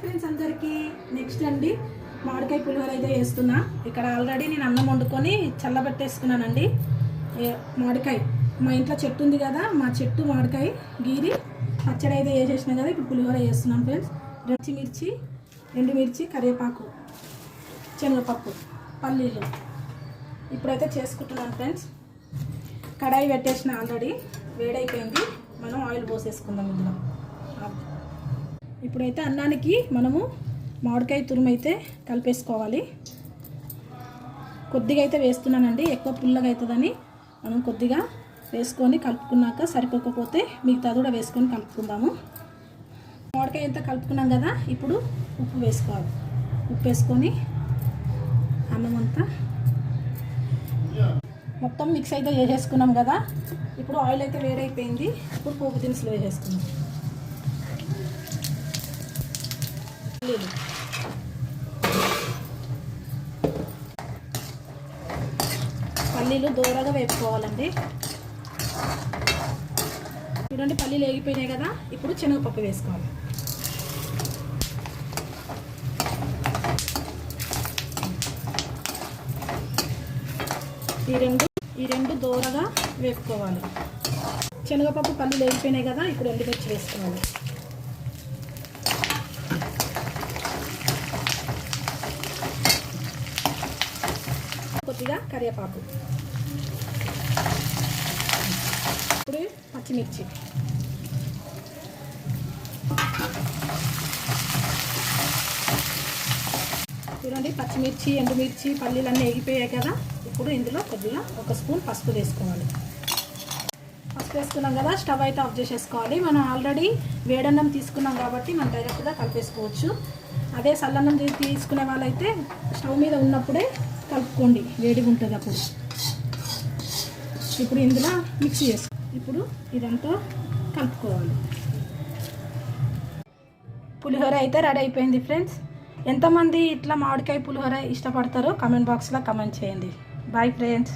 Friends అందరికీ next అండి మామిడికాయ పులిహోర అయితే చేస్తున్నా. ఇక్కడ ఆల్రెడీ నేను అన్నం వండుకొని చల్లబెట్టేసుకున్నానండి. మామిడికాయ మా ఇంట్లో చెట్టు ఉంది కదా, మా చెట్టు మామిడికాయ గీరి పచ్చడి అయితే వేసేసినా కదా. ఇప్పుడు పులిహోర చేస్తున్నాం ఫ్రెండ్స్. పచ్చిమిర్చి, ఎండుమిర్చి, కరివేపాకు, శనగపప్పు, పల్లీలు ఇప్పుడైతే చేసుకుంటున్నాను ఫ్రెండ్స్. కడాయి పెట్టేసిన ఆల్రెడీ వేడైపోయింది. మనం ఆయిల్ పోసేసుకుందాం ఇందులో. ఇప్పుడైతే అన్నానికి మనము మామిడికాయ తురుము అయితే కలిపేసుకోవాలి. కొద్దిగా అయితే వేస్తున్నానండి, ఎక్కువ పుల్లగా అవుతుందని మనం కొద్దిగా వేసుకొని కలుపుకున్నాక సరిపోకపోతే మిగతా కూడా వేసుకొని కలుపుకుందాము. మామిడికాయ అంతా కలుపుకున్నాం కదా, ఇప్పుడు ఉప్పు వేసుకోవాలి. ఉప్పు వేసుకొని అన్నం అంతా మొత్తం మిక్స్ అయితే వేసేసుకున్నాం కదా. ఇప్పుడు ఆయిల్ అయితే వేడైపోయింది. ఇప్పుడు పోపు దినుసులు వేసేసుకున్నాం. పల్లీలు దూరగా వేపుకోవాలండి. చూడండి పల్లీలు వేగిపోయినాయి కదా. ఇప్పుడు శనగపప్పు వేసుకోవాలి. ఈ రెండు దూరగా వేపుకోవాలి. శనగపప్పు పల్లీలు వేగిపోయినాయి కదా. ఇప్పుడు ఎండుమిర్చి వేసుకోవాలి. కొద్దిగా కరివేపాకు, ఇప్పుడు పచ్చిమిర్చి, చూడండి పచ్చిమిర్చి, ఎండుమిర్చి, పల్లీలు అన్నీ వేగిపోయాయి కదా. ఇప్పుడు ఇందులో కొద్దిగా 1 స్పూన్ పసుపు వేసుకోవాలి. పసుపు వేసుకున్నాం కదా, స్టవ్ అయితే ఆఫ్ చేసేసుకోవాలి. మనం ఆల్రెడీ వేడన్నం తీసుకున్నాం కాబట్టి మనం డైరెక్ట్గా కలిపేసుకోవచ్చు. అదే చల్లన్నం తీసుకునే వాళ్ళైతే స్టవ్ మీద ఉన్నప్పుడే కలుపుకోండి, వేడిగా ఉంటుంది అప్పుడు. ఇప్పుడు ఇందులో మిక్స్ చేసుకో. ఇప్పుడు ఇదంతా కలుపుకోవాలి. పులిహోర అయితే రెడీ అయిపోయింది ఫ్రెండ్స్. ఎంతమంది ఇట్లా మామిడికాయ పులిహోర ఇష్టపడతారో కామెంట్ బాక్స్లో కామెంట్ చేయండి. Bye friends.